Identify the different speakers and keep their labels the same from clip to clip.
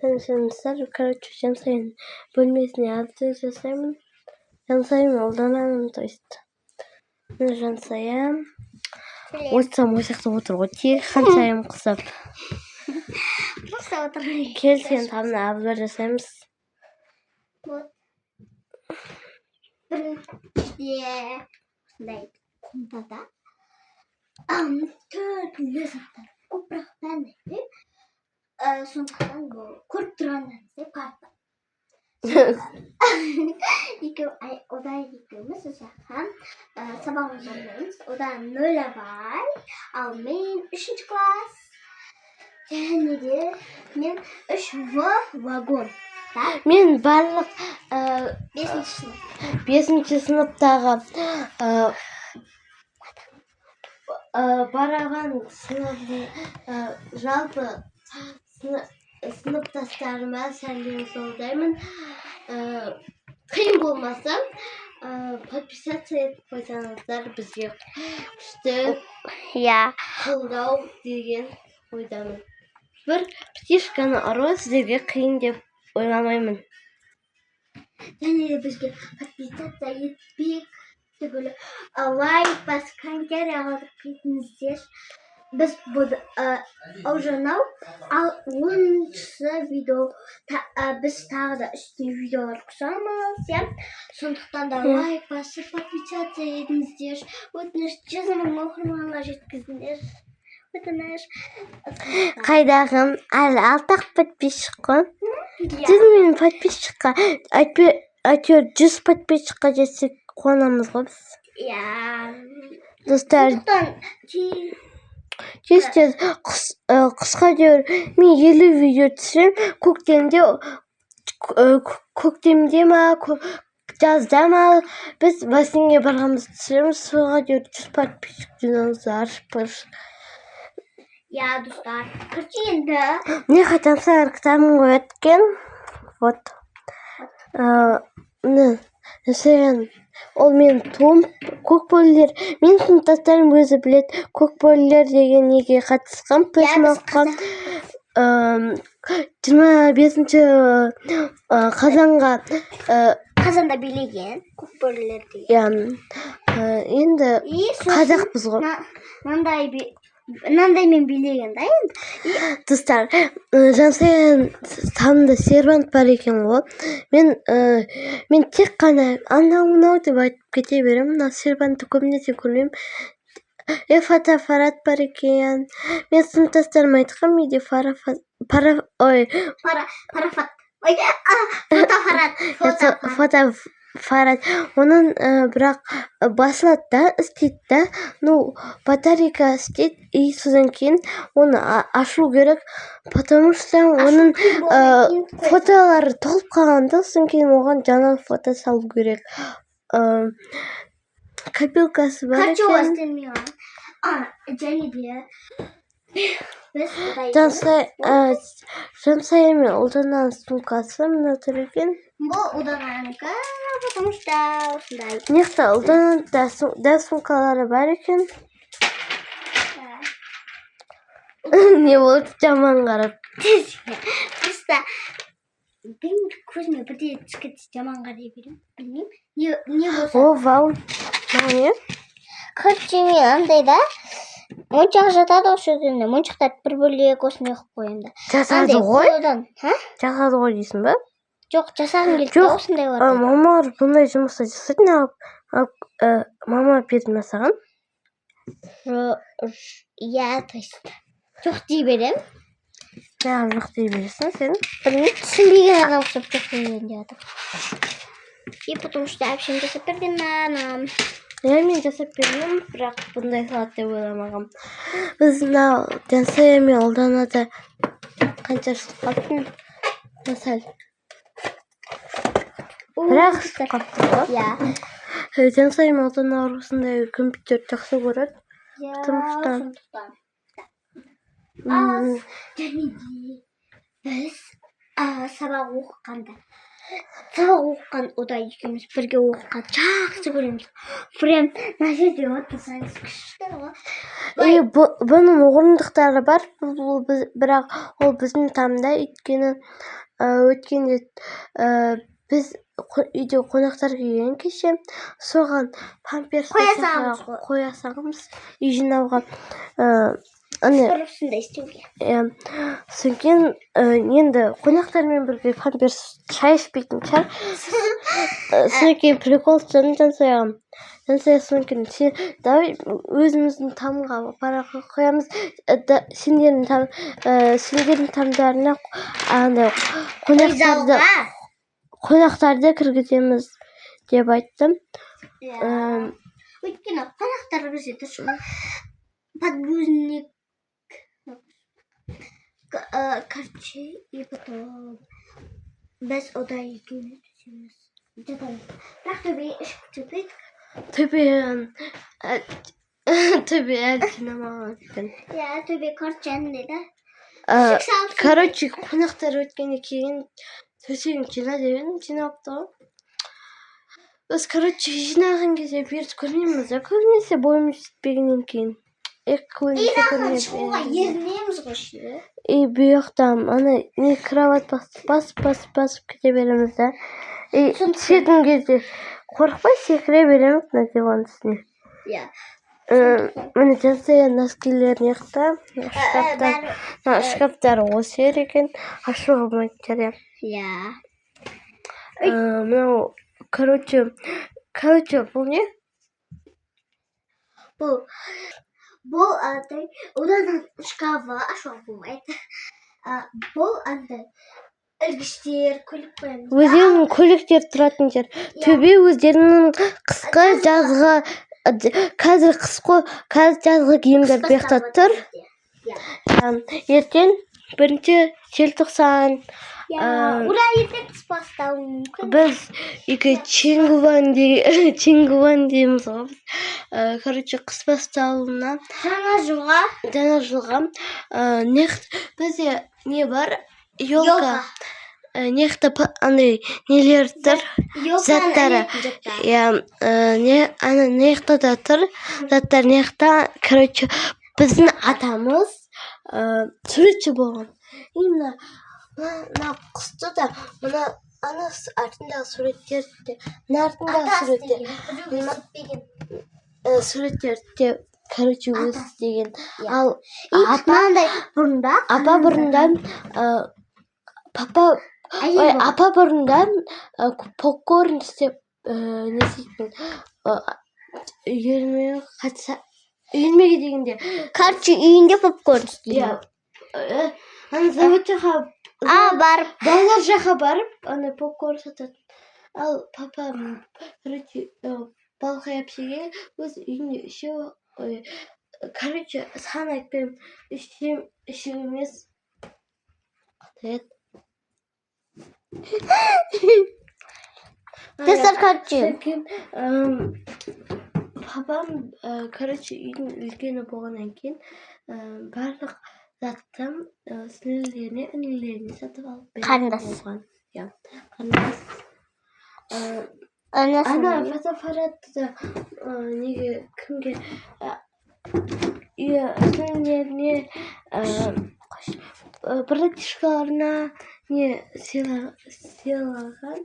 Speaker 1: Танысыңыздар, короче, жансайын бөлмесіне әбдік жасаймын. Жансайын алданамын, то есть. Мен жансаям. Ойсам ойсақта отыр ғой, тек қаншайым құсап.
Speaker 2: Просто отыр.
Speaker 1: Кел сен тамына әбдік жасаймыз.
Speaker 2: Вот. Біріншіде осындай құмтада түрлі заттар көп, бірақ бәрін айтпаймын. Сондықтан бұл көріп тұрғандарыңыздай парта. Одан екеуміз жаққа сабағымызды оқимыз. Одан 0 бай, ал мен 3-ші класс. Және де мен 3В вагон.
Speaker 1: Мен барлық
Speaker 2: 5-ші
Speaker 1: сыныптағы бараған жалпы сыныптастарыма сәлем жолдаймын. Қиын болмаса, подписаться етіп қойсаңыздар, бізге күшті қолдау деген ойдамын. Бір птишканы ұру сіздерге қиын деп ойламаймын.
Speaker 2: Және де бізге подписаться етпек түгілі лайк басып, комментарий қалдырып кетіңіздер. Біз бұл аужанау, ал 10-ші видео біз тағы да үстіне видеолар қосамыз. Сондықтан да лайк басып, подписаться етіңіздер. Өтініш 100 мың оқырманға жеткізіңдер. Өтініш.
Speaker 1: Қайдағым, әлі 6 подписчикқа. 100 мың подписчикқа. Әйтеуір 100 подписчикқа жетсек қуанамыз ғой біз. Достар, тез қысқа дейір мен 50 видео түсірем. Көктемде ма, жазда ма, біз бассейнге барғанымызды түсіреміз. Соға дейір 100 подписчик жинаңыздар.
Speaker 2: Достар, көрші енді.
Speaker 1: Мне хотелса кітабын қояткен. Вот. Мәселен, ол мен туым көк бөрілер. Мен сыныптастарым өзі білет, көк бөрілер деген неге қатысқан. Флешмобқа 25-ші
Speaker 2: қазанда билеген көк бөрілер деген.
Speaker 1: Енді қазақпыз ғой.
Speaker 2: Мынандай мен билеген да енді.
Speaker 1: Достар, жансайын тамында сервант бар екен ғой. Мен тек қана анау-мынау деп айтып кете берем. Сервантты көбінесе көрмеймін. Фотоаппарат бар екен. Мен сыныптастарым айтқан менде фотоаппарат. Оның бірақ басылады да, істейді да. Батарейка істейді. И содан кейін оны ашу керек. Потому что оның фотолары толып қалғанда, содан кейін оған жаңа фото салу керек. Копилкасы бар екен.
Speaker 2: Және де
Speaker 1: жансайын мен ұлданан сумкасы мына тұр екен.
Speaker 2: Бұл ұлдананікі, потому что осындай.
Speaker 1: Неқта ұлданан да сумкалары бар екен. Не болды жаман қарап.
Speaker 2: Просто көзіме бірде түскетті жаман қарай берем. Білмеймін. Не болса.
Speaker 1: О, вау. Не?
Speaker 2: Көршіме андай да. Моншақ жатады осы жеріне. Моншақтарды бір бөлек осындай қып қойымда.
Speaker 1: Жасады ғой? Жасады ғой дейсің ба?
Speaker 2: Жоқ, жасағым келді осындай бар.
Speaker 1: Мамалар бұндай жұмыста жасайтын алып мама берді ме саған?
Speaker 2: То есть. Жоқ дей берем.
Speaker 1: Жоқ дей бересің сен?
Speaker 2: Білмеймін, түсінбеген ағам ұқсап жоқ деген деп жатыр. И потому что әпшем жасап берген анам.
Speaker 1: Мен жасап бермеймін, бірақ бұндай салат деп ойламағам. Біз мынау жансайын мен ұлданада қанша жыл қалыптың? Сәл. Бірақ қапты ғой. Жансайын мен ұлдана арасындай компьютер жақсы көреді. Сондықтан.
Speaker 2: Және де біз сабақ оқығанда сабақ оқыған ода екеуміз бірге оқыған жақсы көреміз. Прям мына жерде отырсаңыз күшті ғой.
Speaker 1: Бұның орындықтары бар, бірақ ол біздің тамда, өйткені өткенде біз үйде қонақтар келген кеше соған памперс қоя саламыз үй жинауға.
Speaker 2: Бұрысында істеуге.
Speaker 1: Содан кейін енді қонақтармен бірге памперс шай ішпейтін шығар. Содан кейін прикол Жансая содан кейін давай өзіміздің тамға пара қоямыз. Сендердің тамдарына қонақтарды кіргіземіз деп айттым.
Speaker 2: Өйткені қонақтар бізде тұрсын. Подгузник. Короче, и потом біз ода екеуміз түсеміз. Бірақ
Speaker 1: Төбе әлі жинамаған екен.
Speaker 2: төбе корчанды да.
Speaker 1: Короче, қонақтар өткенде кейін төсегін жина деген жинапты ғой. Біз, жинаған кезде берді көрмейміз. Көбінесе бойымыз жетпегеннен кейін.
Speaker 2: Шығуға ерінеміз ғой ше.
Speaker 1: Бұяқтан не кровать басып кете береміз да. Түсетін кезде қорықпай секіре береміз на диван үстіне. Міне Жансая носкилерін еқта. Шкаптары осы ер екен. Ашу болмайды жар. Мынау, короче, бұл не?
Speaker 2: Бұл андай, одан шкафы ашу болмайды. Бұл андай, ілгіштер, көлік қоямыз.
Speaker 1: Өздерінің көліктер тұратын жер. Төбе өздерінің қысқы жазғы, қазір қысқы, қазір жазғы киімдер бияқта тұр. Ертең 1 желтоқсан.
Speaker 2: Ура, ертең қыс бастауы мүмкін.
Speaker 1: Біз Ченгуван дейміз ғой. Короче, қыс бастауына жаңа жылға бізде не бар? Елка. Нехта андай нелер тұр, заттары. Нехта да тұр, заттар нехта. Короче, біздің атамыз суретші болған. Именно мына құсты да, мына артындағы суреттерді, мына артындағы суреттерді, короче, өзі деген. Ал апа бұрында попкорн істеп не істейтін. Үйірмеге дегенде.
Speaker 2: Короче, үйінде попкорн істейді.
Speaker 1: Завод жаққа
Speaker 2: барып.
Speaker 1: Балалар жаққа барып, попкорн сататын. Ал папам, короче, балға әпшеге өз үйінде үшеу. Короче, сан айтпайым, үшеу емес. Қатайет.
Speaker 2: Тесар короче.
Speaker 1: Папам, короче, үйдің үлкені болғаннан кейін барлық заттым сіңлілеріне, інілеріне сатып алып
Speaker 2: қарындас.
Speaker 1: Қарындас. Ана фотоаппаратты неге кімге сіңлілеріне братишкаларына не сыйлаған.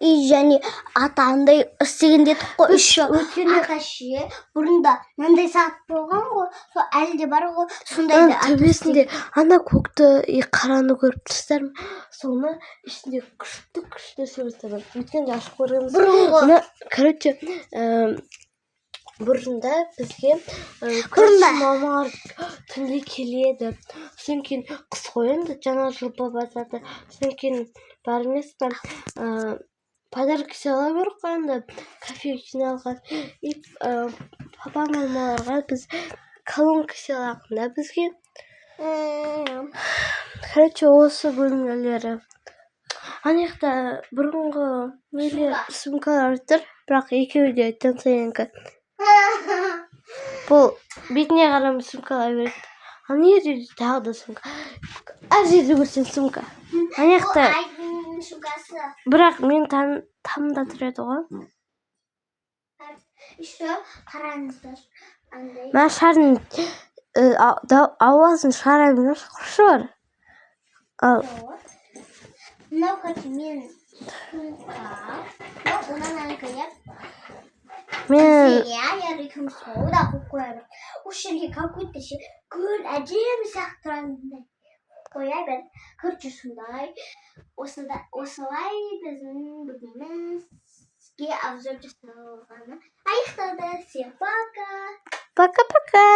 Speaker 2: Және атандай істегенде тұққы үші. Аташы бұрында мындай сағат болған ғой, сол әлі де бар ғой, сондайды
Speaker 1: төбесінде ана көкті қараны көріп тұрсыздар ма? Соны ішінде күшті суреттер бар. Өткенде ашып көргенбіз. Бұрынғы. Короче, бұрында бізге мамалар түнде келеді. Содан кейін қыс қойынды, жаңа жыл бабасады. Содан кейін бар емес пе, подарок сыйла беріп қойынды, кофе жиналған. Папа мамаларға біз колонка сыйлаған да бізге. Короче, осы бөлмелері. Анаяқта бұрынғы мейлі сумкалар тұр, бірақ екеуі де Жансаянікі. Бұл бетіне қарамыз сумкалар береді. Ана жерде тағы да сумка. Әр жерде көрсең сумка. Анаяқта
Speaker 2: шугасы.
Speaker 1: бірақ мен тамда тұрады ғой.
Speaker 2: Еще қараңыздар. Андай.
Speaker 1: Мен шардың ауасын шығара білмеймін, құршы бар. Ал
Speaker 2: Мынау хоть мен сумка. Одан аңқиып.
Speaker 1: мен
Speaker 2: Я реком сода қояйын. Осы жерге какой-то гүл әдемі сияқты тұрғандай қоя бер. Короче, сондай. Осылай біздің бүгінімізге обзор жасалғаны аяқталды. Всем пока.
Speaker 1: пока-пока.